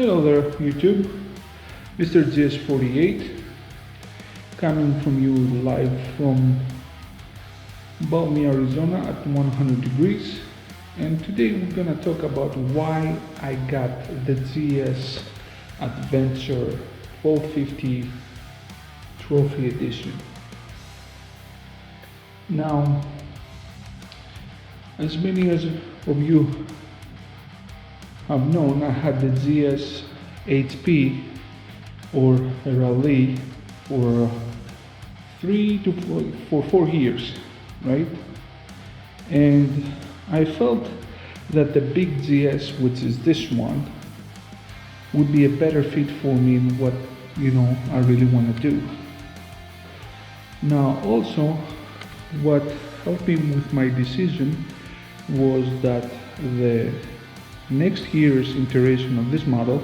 Hello there YouTube, Mr. GS48 coming from you live from Balmy, Arizona at 100 degrees, and today we're gonna talk about why I got the GS Adventure 1250 Trophy Edition. Now, as many of you have known, I had the GS HP or Raleigh for 4 years, right? And I felt that the big GS, which is this one, would be a better fit for me in what I really want to do. Now, also, what helped me with my decision was that the next year's iteration of this model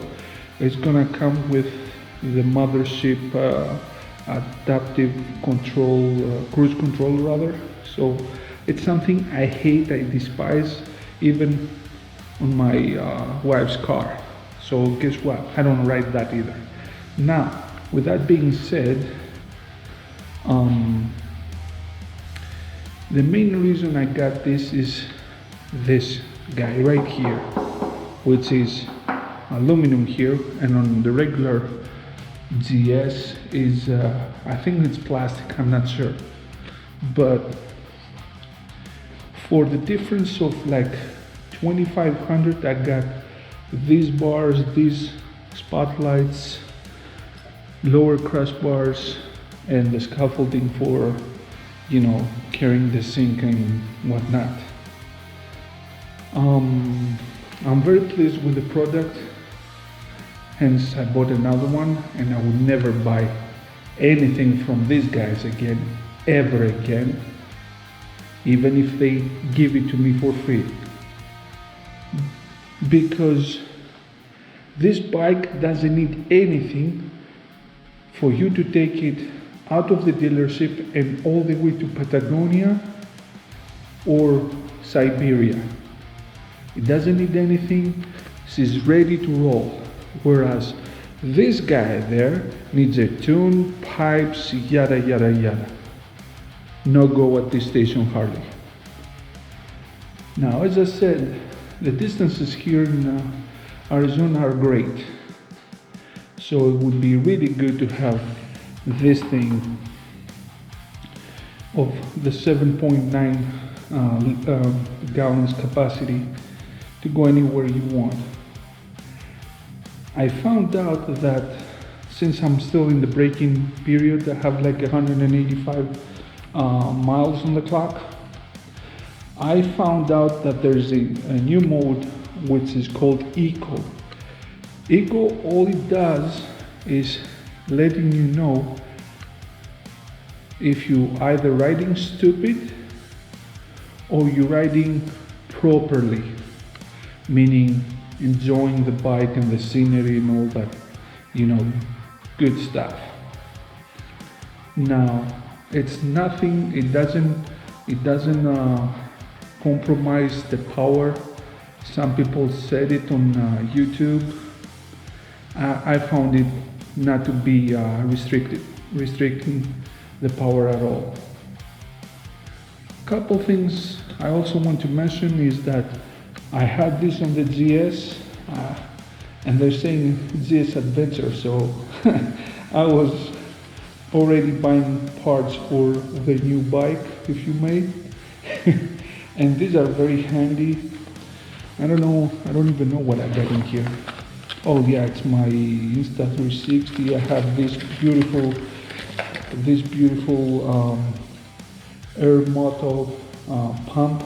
is gonna come with the mothership adaptive control, cruise control rather. So it's something I hate, I despise, even on my wife's car. So guess what? I don't ride that either. Now, with that being said, the main reason I got this is this guy right here, which is aluminum here, and on the regular GS is I think it's plastic, I'm not sure, but for the difference of like 2,500 I got these bars, these spotlights, lower crossbars, and the scaffolding for carrying the sink and whatnot. I'm very pleased with the product, hence I bought another one, and I would never buy anything from these guys again, ever again, even if they give it to me for free. Because this bike doesn't need anything for you to take it out of the dealership and all the way to Patagonia or Siberia. It doesn't need anything, she's ready to roll. Whereas this guy there needs a tune, pipes, yada yada yada. No go at this station hardly. Now, as I said, the distances here in Arizona are great. So it would be really good to have this thing of the 7.9 gallons capacity to go anywhere you want. I found out that since I'm still in the braking period, I have like 185 miles on the clock. I found out that there's a new mode which is called Eco. Eco, all it does is letting you know if you either riding stupid or you're riding properly, meaning enjoying the bike and the scenery and all that, good stuff. Now, it's nothing, it doesn't compromise the power. Some people said it on YouTube. I found it not to be restricting the power at all. Couple things I also want to mention is that I had this on the GS, and they're saying GS Adventure, so I was already buying parts for the new bike, if you may. And these are very handy. I don't even know what I got in here. Oh yeah, it's my Insta360. I have this beautiful air moto pump.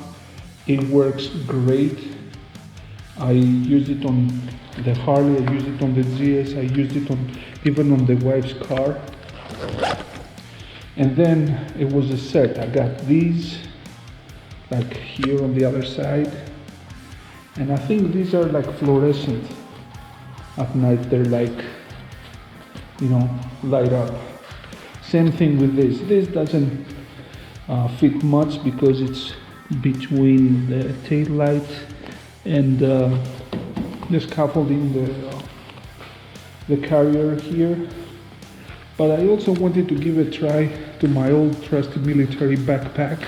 It works great. I use it on the Harley, I use it on the GS, I used it even on the wife's car. And then it was a set. I got these, like here on the other side. And I think these are like fluorescent. At night they're like, light up. Same thing with this. This doesn't fit much because it's between the tail light and the scaffolding, the carrier here. But I also wanted to give a try to my old trusty military backpack.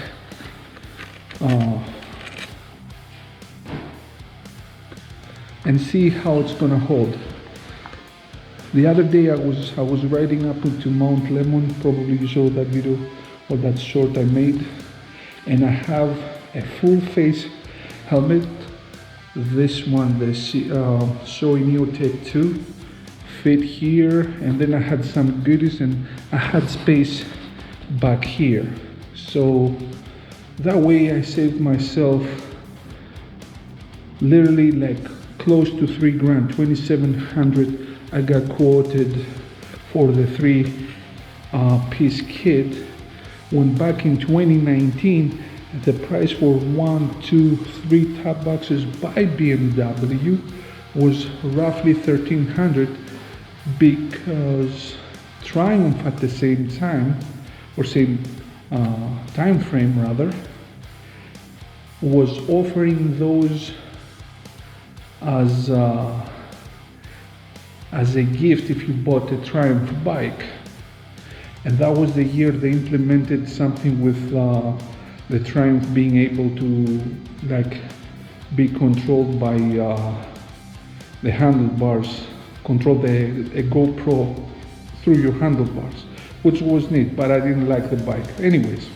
And see how it's gonna hold. The other day I was riding up into Mount Lemon, probably you saw that video or that short I made, and I have a full face helmet. This one, the Shoei Neotech 2, fit here, and then I had some goodies and I had space back here. So that way I saved myself literally like close to $3,000, 2,700 I got quoted for the 3-piece kit, when back in 2019 the price for 1, 2, 3 top boxes by BMW was roughly $1,300, because Triumph at the same time, or same time frame rather, was offering those as a gift if you bought a Triumph bike. And that was the year they implemented something with the Triumph being able to like be controlled by the handlebars, control a GoPro through your handlebars, which was neat, but I didn't like the bike. Anyways,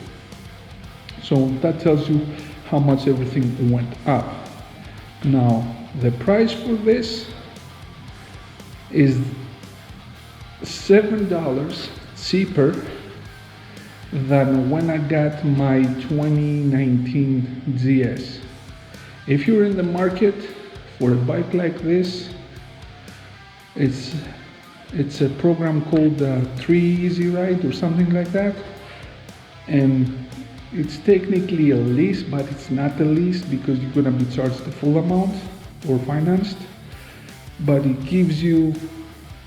so that tells you how much everything went up. Now, the price for this is $7 cheaper than when I got my 2019 GS. If you're in the market for a bike like this, it's a program called 3 Easy Ride or something like that, and it's technically a lease, but it's not a lease because you're gonna be charged the full amount or financed. But it gives you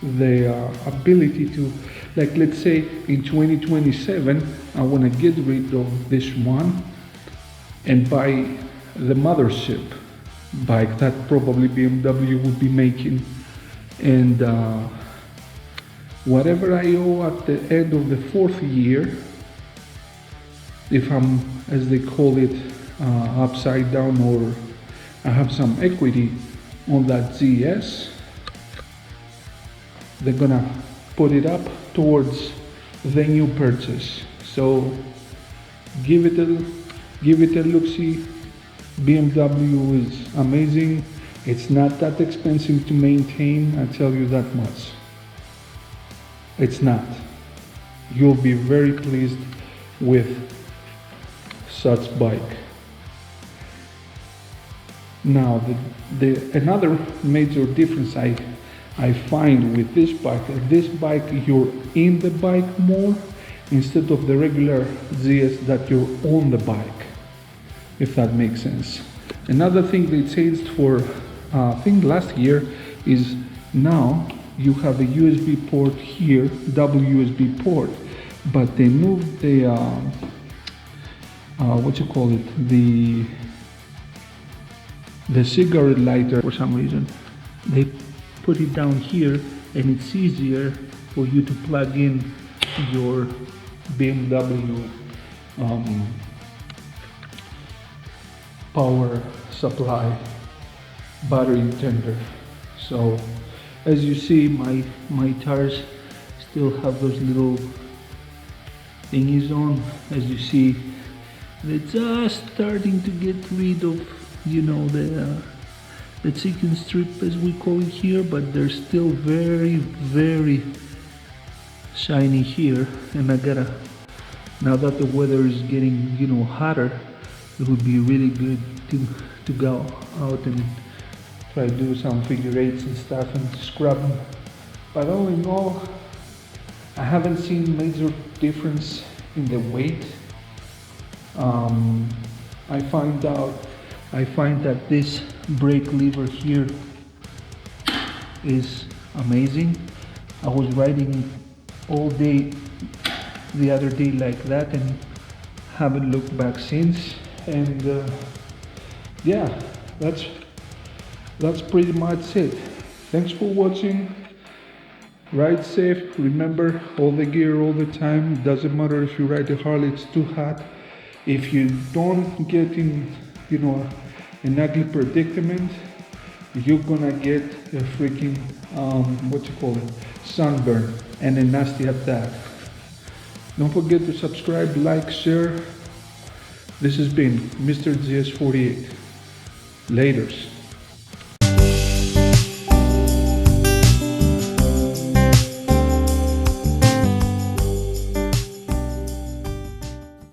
the ability to, like, let's say in 2027 I want to get rid of this one and buy the mothership bike that probably BMW would be making, and whatever I owe at the end of the 4th year, if I'm, as they call it, upside down, or I have some equity on that GS, they're gonna put it up towards the new purchase. So give it a look-see. BMW is amazing. It's not that expensive to maintain, I tell you that much. It's not. You'll be very pleased with such bike. Now, another major difference I find with this bike, you're in the bike more instead of the regular GS that you're on the bike, if that makes sense. Another thing they changed for, I think last year, is now you have a USB port here, double USB port, but they moved the, the cigarette lighter for some reason. They put it down here, and it's easier for you to plug in your BMW power supply battery tender. So as you see, my tires still have those little thingies on. As you see, they're just starting to get rid of, you know, the chicken strip as we call it here, but they're still very, very shiny here. And I gotta, now that the weather is getting, you know, hotter, it would be really good to go out and try to do some figure eights and stuff and scrub them. But all in all, I haven't seen major difference in the weight. I find that this brake lever here is amazing. I was riding all day the other day like that and haven't looked back since. And yeah, that's pretty much it. Thanks for watching. Ride safe, remember, all the gear all the time. Doesn't matter if you ride a Harley, it's too hot. If you don't get in, an ugly predicament, you're gonna get a freaking, sunburn, and a nasty attack. Don't forget to subscribe, like, share. This has been Mr. GS48. Laters.